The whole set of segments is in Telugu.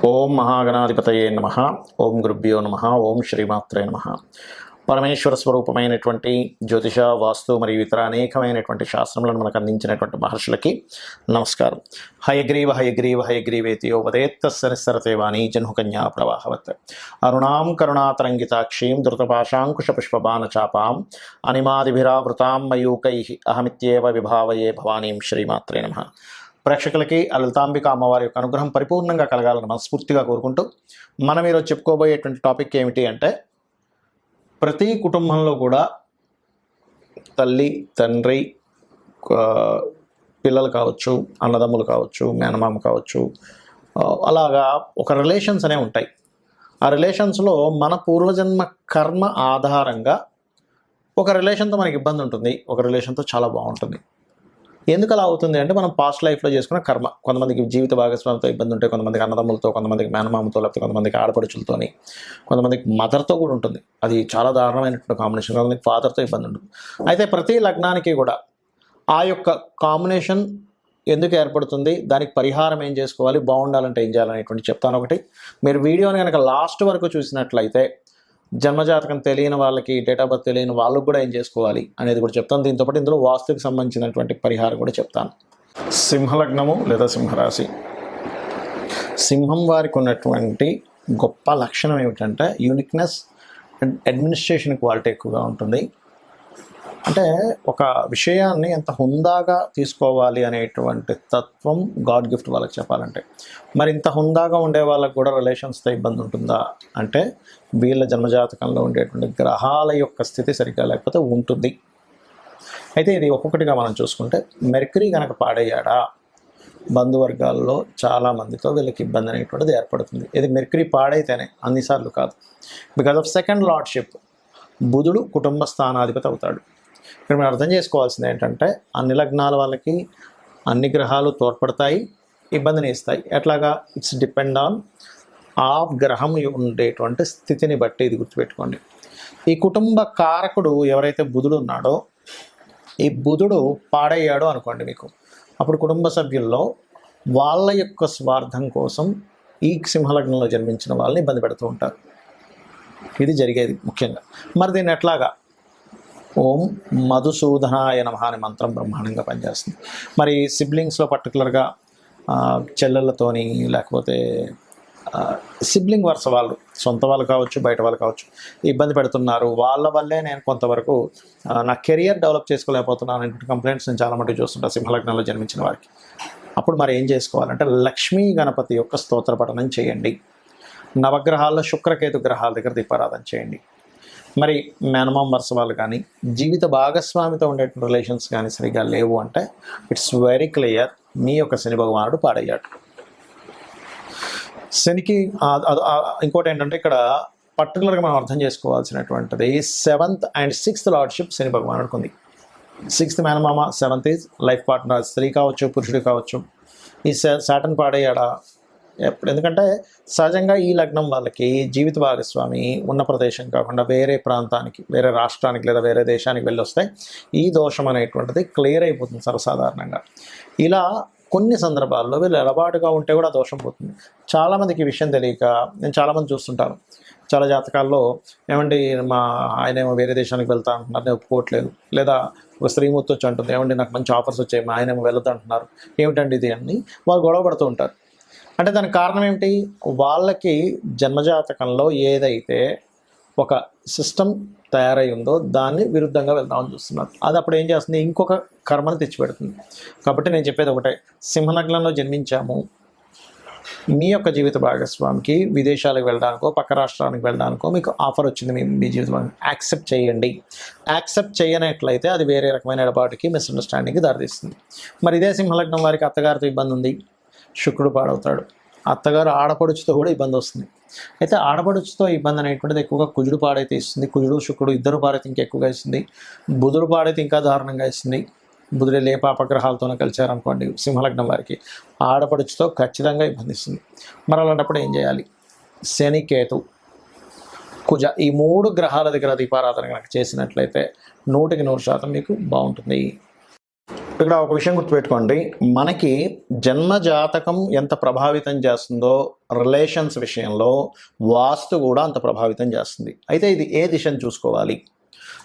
ఓం మహాగణాధిపతయే నమః. ఓం గురుభ్యో నమః. ఓం శ్రీమాత్రే నమః. పరమేశ్వర స్వరూపమైనటువంటి జ్యోతిష, వాస్తు మరియు ఇతర అనేకమైనటువంటి శాస్త్రములను మనకు అందించినటువంటి మహర్షులకి నమస్కారం. హయగ్రీవ హయగ్రీవ హయగ్రీవేతియో వదేత్తస్య నిస్సరతే వాణీ జన్హుకన్యా ప్రవాహవత్. అరుణాం కరుణాతరంగితాక్షీం ధృతపాశాంకుశపుష్పబాణచాపాం అనిమాదిభిరావృతాం మయూకైః అహమిత్యేవ విభావయే భవానీం. శ్రీమాత్రే నమః. ప్రేక్షకులకి లలితాంబిక అమ్మవారి యొక్క అనుగ్రహం పరిపూర్ణంగా కలగాలని మనస్ఫూర్తిగా కోరుకుంటూ మనం ఈరోజు చెప్పుకోబోయేటువంటి టాపిక్ ఏమిటి అంటే, ప్రతి కుటుంబంలో కూడా తల్లి, తండ్రి, పిల్లలు కావచ్చు, అన్నదమ్ములు కావచ్చు, మేనమామ కావచ్చు, అలాగా ఒక రిలేషన్స్ అనేవి ఉంటాయి. ఆ రిలేషన్స్లో మన పూర్వజన్మ కర్మ ఆధారంగా ఒక రిలేషన్తో మనకి ఇబ్బంది ఉంటుంది, ఒక రిలేషన్తో చాలా బాగుంటుంది. ఎందుకు అలా అవుతుంది అంటే, మనం పాస్ట్ లైఫ్లో చేసుకున్న కర్మ. కొంతమందికి జీవిత భాగస్వామితో ఇబ్బంది ఉంటాయి, కొంతమందికి అన్నదమ్ములతో, కొంతమందికి మేనమామతో, లేకపోతే కొంతమందికి ఆడపడుచులతోని, కొంతమందికి మదర్తో కూడా ఉంటుంది. అది చాలా దారుణమైనటువంటి కాంబినేషన్. కొంతమందికి ఫాదర్తో ఇబ్బంది ఉంటుంది. అయితే ప్రతి లగ్నానికి కూడా ఆ యొక్క కాంబినేషన్ ఎందుకు ఏర్పడుతుంది, దానికి పరిహారం ఏం చేసుకోవాలి, బాగుండాలంటే ఏం చేయాలనేటువంటి చెప్తాను. ఒకటి, మీరు వీడియోని కనుక లాస్ట్ వరకు చూసినట్లయితే జన్మజాతకం తెలియని వాళ్ళకి, డేట్ ఆఫ్ బర్త్ తెలియని వాళ్ళకు కూడా ఏం చేసుకోవాలి అనేది కూడా చెప్తాను. దీంతోపాటు ఇందులో వాస్తుకి సంబంధించినటువంటి పరిహారం కూడా చెప్తాను. సింహలగ్నము లేదా సింహరాశి. సింహం వారికి ఉన్నటువంటి గొప్ప లక్షణం ఏమిటంటే యూనిక్నెస్ అండ్ అడ్మినిస్ట్రేషన్ క్వాలిటీ ఎక్కువగా ఉంటుంది. అంటే ఒక విషయాన్ని ఎంత హుందాగా తీసుకోవాలి అనేటువంటి తత్వం గాడ్ గిఫ్ట్ వాళ్ళకి చెప్పాలంటే. మరి ఇంత హుందాగా ఉండే వాళ్ళకు కూడా రిలేషన్స్తో ఇబ్బంది ఉంటుందా అంటే, వీళ్ళ జన్మజాతకంలో ఉండేటువంటి గ్రహాల యొక్క స్థితి సరిగ్గా లేకపోతే ఉంటుంది. అయితే ఇది ఒక్కొక్కటిగా మనం చూసుకుంటే, మెర్క్యూరీ కనుక పాడయ్యాడా, బంధువర్గాల్లో చాలామందితో వీళ్ళకి ఇబ్బంది అనేటువంటిది ఏర్పడుతుంది. ఇది మెర్క్యూరీ పాడైతేనే, అన్నిసార్లు కాదు. బికాజ్ ఆఫ్ సెకండ్ లార్డ్షిప్, బుధుడు కుటుంబ స్థానాధిపతి అవుతాడు. ఇక్కడ మనం అర్థం చేసుకోవాల్సింది ఏంటంటే, అన్ని లగ్నాల వాళ్ళకి అన్ని గ్రహాలు తోడ్పడతాయి, ఇబ్బందిని ఇస్తాయి. ఎట్లాగా? ఇట్స్ డిపెండ్ ఆన్ ఆ గ్రహం ఉండేటువంటి స్థితిని బట్టి. ఇది గుర్తుపెట్టుకోండి. ఈ కుటుంబ కారకుడు ఎవరైతే బుధుడు ఉన్నాడో, ఈ బుధుడు పాడయ్యాడో అనుకోండి మీకు, అప్పుడు కుటుంబ సభ్యుల్లో వాళ్ళ యొక్క స్వార్థం కోసం ఈ సింహలగ్నంలో జన్మించిన వాళ్ళని ఇబ్బంది పెడుతూ ఉంటారు. ఇది జరిగేది ముఖ్యంగా. మరి దీన్ని ఎట్లాగా? ఓం మధుసూదనాయ నమః అనే మంత్రం బ్రహ్మాండంగా పనిచేస్తుంది. మరి సిబ్లింగ్స్లో పర్టికులర్గా చెల్లెళ్ళతోని, లేకపోతే సిబ్లింగ్ వరుస వాళ్ళు, సొంత వాళ్ళు కావచ్చు, బయట వాళ్ళు కావచ్చు, ఇబ్బంది పెడుతున్నారు, వాళ్ళ వల్లే నేను కొంతవరకు నా కెరియర్ డెవలప్ చేసుకోలేకపోతున్నాను అనేటువంటి కంప్లైంట్స్ నేను చాలా మటుకు చూస్తుంటాను సింహలగ్నంలో జన్మించిన వారికి. అప్పుడు మరి ఏం చేసుకోవాలంటే, లక్ష్మీ గణపతి యొక్క స్తోత్ర పఠనం చేయండి. నవగ్రహాల్లో శుక్రకేతు గ్రహాల దగ్గర దీపారాధన చేయండి. మరి మేనమామ వరుస వాళ్ళు కానీ, జీవిత భాగస్వామితో ఉండేటువంటి రిలేషన్స్ కానీ సరిగ్గా లేవు అంటే, ఇట్స్ వెరీ క్లియర్, మీ యొక్క శని భగవానుడు పాడయ్యాడు. శనికి ఇంకోటి ఏంటంటే, ఇక్కడ పర్టికులర్గా మనం అర్థం చేసుకోవాల్సినటువంటిది 7th and 6th లార్డ్షిప్ శని భగవానుడికి ఉంది. 6th మేనమామ, 7th ఈజ్ లైఫ్ పార్ట్నర్, స్త్రీ కావచ్చు, పురుషుడు కావచ్చు. ఈ సాటర్న్ పాడయ్యాడా? ఎందుకంటే సహజంగా ఈ లగ్నం వాళ్ళకి జీవిత భాగస్వామి ఉన్న ప్రదేశం కాకుండా వేరే ప్రాంతానికి, వేరే రాష్ట్రానికి లేదా వేరే దేశానికి వెళ్ళొస్తే ఈ దోషం అనేటువంటిది క్లియర్ అయిపోతుంది సర్వసాధారణంగా. ఇలా కొన్ని సందర్భాల్లో వీళ్ళు ఎలబాటుగా ఉంటే కూడా దోషం పోతుంది. చాలామందికి ఈ విషయం తెలియక నేను చాలామంది చూస్తుంటాను. చాలా జాతకాల్లో ఏమండి మా ఆయన ఏమో వేరే దేశానికి వెళ్తా అంటున్నారు, నేను ఒప్పుకోవట్లేదు. లేదా ఒక స్త్రీమూర్తి వచ్చి అంటుంది, ఏమండి నాకు మంచి ఆఫర్స్ వచ్చాయి, మా ఆయన ఏమో వెళ్తా అంటున్నారు, ఏమిటండి ఇది అని వాళ్ళు గొడవ పడుతూ ఉంటారు. అంటే దానికి కారణం ఏమిటి? వాళ్ళకి జన్మజాతకంలో ఏదైతే ఒక సిస్టమ్ తయారై ఉందో దాన్ని విరుద్ధంగా వెళ్దామని చూస్తున్నారు. అది అప్పుడు ఏం చేస్తుంది? ఇంకొక కర్మను తెచ్చిపెడుతుంది. కాబట్టి నేను చెప్పేది ఒకటే, సింహలగ్నంలో జన్మించాము, మీ యొక్క జీవిత భాగస్వామికి విదేశాలకు వెళ్ళడానికో, పక్క రాష్ట్రానికి వెళ్ళడానికో మీకు ఆఫర్ వచ్చింది, మీ జీవిత భాగం యాక్సెప్ట్ చేయండి. యాక్సెప్ట్ చేయనట్లయితే అది వేరే రకమైన ఎడబాటుకి, మిస్అండర్స్టాండింగ్కి దారితీస్తుంది. మరి ఇదే సింహలగ్నం వారికి అత్తగారితో ఇబ్బంది ఉంది, శుక్రుడు పాడవుతాడు. అత్తగారు ఆడపడుచుతో కూడా ఇబ్బంది వస్తుంది. అయితే ఆడపడుచుతో ఇబ్బంది అనేటువంటిది ఎక్కువగా కుజుడు పాడైతే ఇస్తుంది. కుజుడు శుక్రుడు ఇద్దరు పాడైతే ఇంకా ఎక్కువగా ఇస్తుంది. బుధుడు పాడైతే ఇంకా దారుణంగా ఇస్తుంది. బుధుడే లే పాపగ్రహాలతోనే కలిశారనుకోండి, సింహలగ్నం వారికి ఆడపడుచుతో ఖచ్చితంగా ఇబ్బంది ఇస్తుంది. మరి అలాంటప్పుడు ఏం చేయాలి? శని, కేతు, కుజ ఈ 3 గ్రహాల దగ్గర దీపారాధన కనుక చేసినట్లయితే 100% మీకు బాగుంటుంది. ఇక్కడ ఒక విషయం గుర్తుపెట్టుకోండి, మనకి జన్మ జాతకం ఎంత ప్రభావితం చేస్తుందో రిలేషన్స్ విషయంలో వాస్తు కూడా అంత ప్రభావితం చేస్తుంది. అయితే ఇది ఏ దిశను చూసుకోవాలి?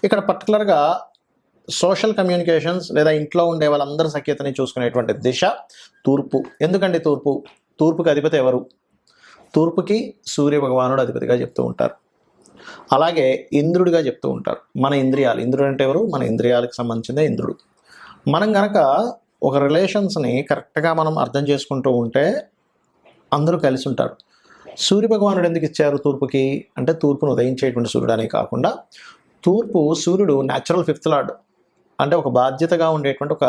ఇక్కడ పర్టికులర్గా సోషల్ కమ్యూనికేషన్స్ లేదా ఇంట్లో ఉండే వాళ్ళందరి సఖ్యతని చూసుకునేటువంటి దిశ తూర్పు. ఎందుకండి తూర్పుకి అధిపతి ఎవరు? తూర్పుకి సూర్య భగవానుడు అధిపతిగా చెప్తూ ఉంటారు. అలాగే ఇంద్రుడిగా చెప్తూ ఉంటారు. మన ఇంద్రియాలు, ఇంద్రుడు అంటే ఎవరు? మన ఇంద్రియాలకు సంబంధించిన ఇంద్రుడు. మనం కనుక ఒక రిలేషన్స్ని కరెక్ట్గా మనం అర్థం చేసుకుంటూ ఉంటే అందరూ కలిసి ఉంటారు. సూర్య భగవానుడు ఎందుకు ఇచ్చారు తూర్పుకి అంటే, తూర్పును ఉదయించేటువంటి సూర్యుడు అనే కాకుండా తూర్పు సూర్యుడు న్యాచురల్ ఫిఫ్త్ లార్డ్, అంటే ఒక బాధ్యతగా ఉండేటువంటి ఒక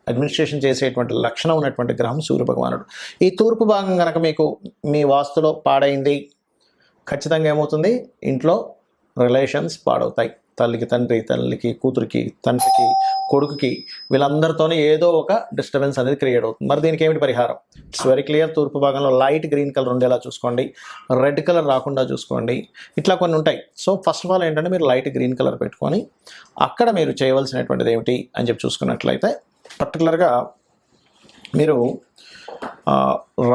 అడ్మినిస్ట్రేషన్ చేసేటువంటి లక్షణం ఉన్నటువంటి గ్రహం సూర్య భగవానుడు. ఈ తూర్పు భాగం కనుక మీకు మీ వాస్తులో పాడైంది, ఖచ్చితంగా ఏమవుతుంది? ఇంట్లో రిలేషన్స్ పాడవుతాయి. తల్లికి తండ్రి, తల్లికి కూతురికి, తండ్రికి కొడుకుకి, వీళ్ళందరితోనే ఏదో ఒక డిస్టర్బెన్స్ అనేది క్రియేట్ అవుతుంది. మరి దీనికి ఏమిటి పరిహారం? It's very clear. తూర్పు భాగంలో లైట్ గ్రీన్ కలర్ ఉండేలా చూసుకోండి, రెడ్ కలర్ రాకుండా చూసుకోండి, ఇట్లా కొన్ని ఉంటాయి. సో ఫస్ట్ ఆఫ్ ఆల్ ఏంటంటే మీరు లైట్ గ్రీన్ కలర్ పెట్టుకొని అక్కడ మీరు చేయవలసినటువంటిది ఏమిటి అని చెప్పి చూసుకున్నట్లయితే, పర్టికులర్గా మీరు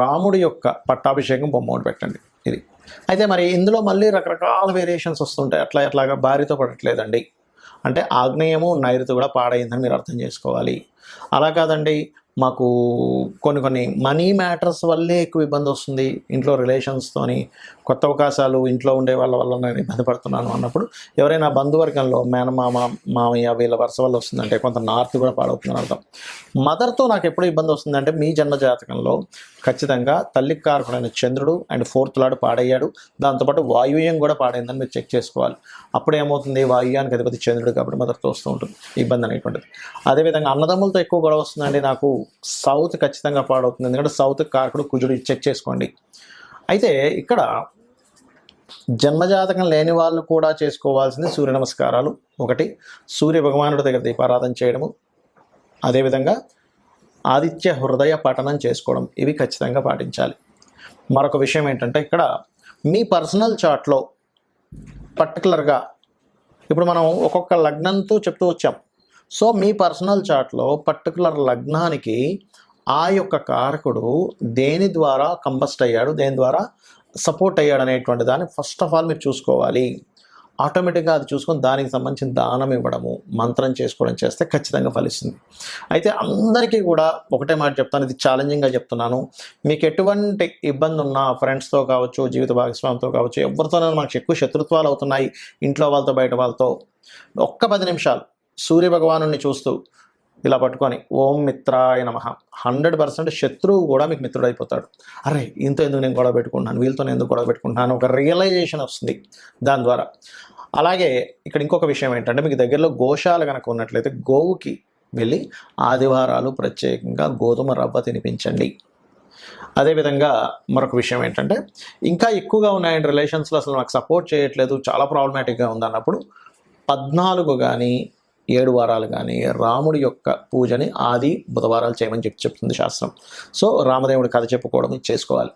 రాముడి యొక్క పట్టాభిషేకం బొమ్మ ఒకటి పెట్టండి. ఇది అయితే మరి ఇందులో మళ్ళీ రకరకాల వేరియేషన్స్ వస్తుంటాయి. అట్లాగా భార్యతో పడట్లేదండి అంటే ఆగ్నేయము నైరుతి కూడా పాడైందని మీరు అర్థం చేసుకోవాలి. అలా కాదండి, మాకు కొన్ని మనీ మ్యాటర్స్ వల్లే ఎక్కువ ఇబ్బంది వస్తుంది, ఇంట్లో రిలేషన్స్తోని కొత్త అవకాశాలు ఇంట్లో ఉండే వాళ్ళ వల్ల నేను ఇబ్బంది పడుతున్నాను అన్నప్పుడు, ఎవరైనా బంధువర్గంలో మేనమామ, మామయ్య వీళ్ళ వరుస వల్ల వస్తుందంటే కొంత నార్త్ కూడా పాడవుతుందని అర్థం. మదర్తో నాకు ఎప్పుడు ఇబ్బంది వస్తుందంటే, మీ జన్మ జాతకంలో ఖచ్చితంగా తల్లికి కారకుడైన చంద్రుడు అండ్ ఫోర్త్ లార్డ్ పాడయ్యాడు, దాంతోపాటు వాయువ్యం కూడా పాడైందని మీరు చెక్ చేసుకోవాలి. అప్పుడు ఏమవుతుంది? వాయువ్యానికి అధిపతి చంద్రుడు కాబట్టి మదర్తో వస్తూ ఉంటుంది ఇబ్బంది అనేటువంటిది. అదేవిధంగా అన్నదమ్ములతో ఎక్కువ గొడవ వస్తుందండి నాకు, సౌత్ ఖచ్చితంగా పాడవుతుంది, ఎందుకంటే సౌత్ కారకుడు కుజుడు, చెక్ చేసుకోండి. అయితే ఇక్కడ జన్మజాతకం లేని వాళ్ళు కూడా చేసుకోవాల్సింది సూర్య నమస్కారాలు. ఒకటి, సూర్య భగవానుడి దగ్గర దీపారాధన చేయడము, అదేవిధంగా ఆదిత్య హృదయ పఠనం చేసుకోవడం, ఇవి ఖచ్చితంగా పాటించాలి. మరొక విషయం ఏంటంటే, ఇక్కడ మీ పర్సనల్ చార్ట్లో పర్టికులర్గా ఇప్పుడు మనం ఒక్కొక్క లగ్నంతో చెప్తూ వచ్చాం. సో మీ పర్సనల్ చార్ట్లో పర్టికులర్ లగ్నానికి ఆ యొక్క కారకుడు దేని ద్వారా కంబస్ట్ అయ్యాడు, దేని ద్వారా సపోర్ట్ అయ్యాడు అనేటువంటి దాన్ని ఫస్ట్ ఆఫ్ ఆల్ మీరు చూసుకోవాలి. ఆటోమేటిక్గా అది చూసుకొని దానికి సంబంధించిన దానం ఇవ్వడము, మంత్రం చేసుకోవడం చేస్తే ఖచ్చితంగా ఫలిస్తుంది. అయితే అందరికీ కూడా ఒకటే మాట చెప్తాను, ఇది ఛాలెంజింగ్గా చెప్తున్నాను. మీకు ఎటువంటి ఇబ్బంది ఉన్నా ఫ్రెండ్స్తో కావచ్చు, జీవిత భాగస్వామితో కావచ్చు, ఎవరితోనైనా మనకు ఎక్కువ శత్రుత్వాలు అవుతున్నాయి ఇంట్లో వాళ్ళతో బయట వాళ్ళతో, ఒక్క 10 నిమిషాలు సూర్య భగవాను చూస్తూ ఇలా పట్టుకొని ఓం మిత్రాయ నమః, 100% శత్రువు కూడా మీకు మిత్రుడైపోతాడు. అరే ఇంతో ఎందుకు నేను గొడవ పెట్టుకుంటున్నాను, వీళ్ళతో ఎందుకు గొడవ పెట్టుకుంటున్నాను, ఒక రియలైజేషన్ వస్తుంది దాని ద్వారా. అలాగే ఇక్కడ ఇంకొక విషయం ఏంటంటే, మీకు దగ్గరలో గోశాల కనుక ఉన్నట్లయితే గోవుకి వెళ్ళి ఆదివారాలు ప్రత్యేకంగా గోధుమ రవ్వ తినిపించండి. అదేవిధంగా మరొక విషయం ఏంటంటే, ఇంకా ఎక్కువగా ఉన్నాయండి రిలేషన్స్లో, అసలు నాకు సపోర్ట్ చేయట్లేదు, చాలా ప్రాబ్లమాటిక్గా ఉందన్నప్పుడు 14 కానీ 7 వారాలు కానీ రాముడి యొక్క పూజని ఆది బుధవారాలు చేయమని చెప్తుంది శాస్త్రం. సో రామదేవుడి కథ చెప్పుకోవడం చేసుకోవాలి.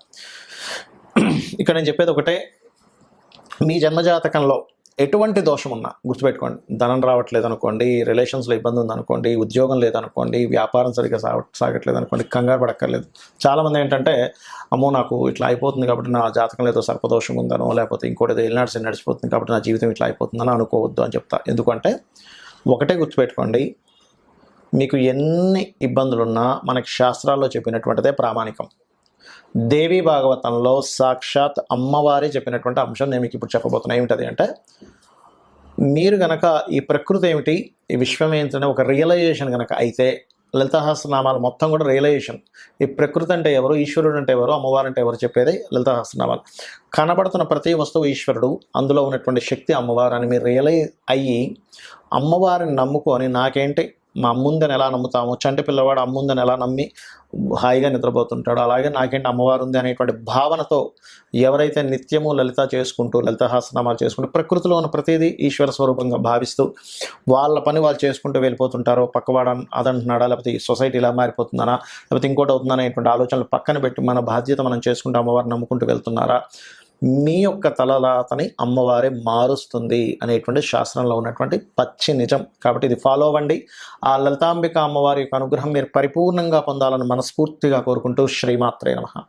ఇక్కడ నేను చెప్పేది ఒకటే, మీ జన్మజాతకంలో ఎటువంటి దోషం ఉన్నా గుర్తుపెట్టుకోండి. ధనం రావట్లేదు అనుకోండి, రిలేషన్స్లో ఇబ్బంది ఉందనుకోండి, ఉద్యోగం లేదనుకోండి, వ్యాపారం సరిగ్గా సాగట్లేదు అనుకోండి, కంగారు పడక్కర్లేదు. చాలామంది ఏంటంటే, అమ్మో నాకు ఇట్లా అయిపోతుంది కాబట్టి నా జాతకంలో ఏదో సర్పదోషం ఉందనో, లేకపోతే ఇంకోటి ఏదో ఎల్నాడ్స్ నడిచిపోతుంది కాబట్టి నా జీవితం ఇట్లా అయిపోతుందని అనుకోవద్దు అని చెప్తా. ఎందుకంటే ఒకటే గుర్తుపెట్టుకోండి, మీకు ఎన్ని ఇబ్బందులున్నా మనకి శాస్త్రాల్లో చెప్పినటువంటిదే ప్రామాణికం. దేవీ భాగవతంలో సాక్షాత్ అమ్మవారే చెప్పినటువంటి అంశం నేను మీకు ఇప్పుడు చెప్పబోతున్నా. ఏమిటది అంటే, మీరు గనక ఈ ప్రకృతి ఏమిటి, ఈ విశ్వం ఏంటనే ఒక రియలైజేషన్ కనుక అయితే, లలితాసహస్రనామాలు మొత్తం కూడా రియలైజేషన్. ఈ ప్రకృతి అంటే ఎవరు, ఈశ్వరుడు అంటే ఎవరు, అమ్మవారు అంటే ఎవరు చెప్పేది లలితాసహస్రనామాలు. కనబడుతున్న ప్రతి వస్తువు ఈశ్వరుడు, అందులో ఉన్నటువంటి శక్తి అమ్మవారు అని మీరు రియలైజ్ అయ్యి అమ్మవారిని నమ్ముకొని, నాకేంటి మా అమ్ముందని ఎలా నమ్ముతాము, చంటి పిల్లవాడు అమ్ముందని ఎలా నమ్మి హాయిగా నిద్రపోతుంటాడు, అలాగే నాకేంటి అమ్మవారు ఉంది అనేటువంటి భావనతో ఎవరైతే నిత్యము లలిత చేసుకుంటూ, లలితాసహస్రనామాలు చేసుకుంటూ, ప్రకృతిలో ఉన్న ప్రతిదీ ఈశ్వర స్వరూపంగా భావిస్తూ వాళ్ళ పని వాళ్ళు చేసుకుంటూ వెళ్ళిపోతుంటారో, పక్కవాడ అదంటున్నాడా, లేకపోతే ఈ సొసైటీ ఇలా మారిపోతుందనా, లేకపోతే ఇంకోటి అవుతుందనేటువంటి ఆలోచనలు పక్కన పెట్టి మన బాధ్యత మనం చేసుకుంటూ అమ్మవారిని నమ్ముకుంటూ వెళ్తున్నారా, మీ యొక్క తలరాతని అమ్మవారే మారుస్తుంది అనేటువంటి శాస్త్రంలో ఉన్నటువంటి పచ్చి నిజం. కాబట్టి ఇది ఫాలో అవ్వండి. ఆ లలితాంబిక అమ్మవారి యొక్క అనుగ్రహం మీరు పరిపూర్ణంగా పొందాలని మనస్ఫూర్తిగా కోరుకుంటూ శ్రీమాత్రే నమః.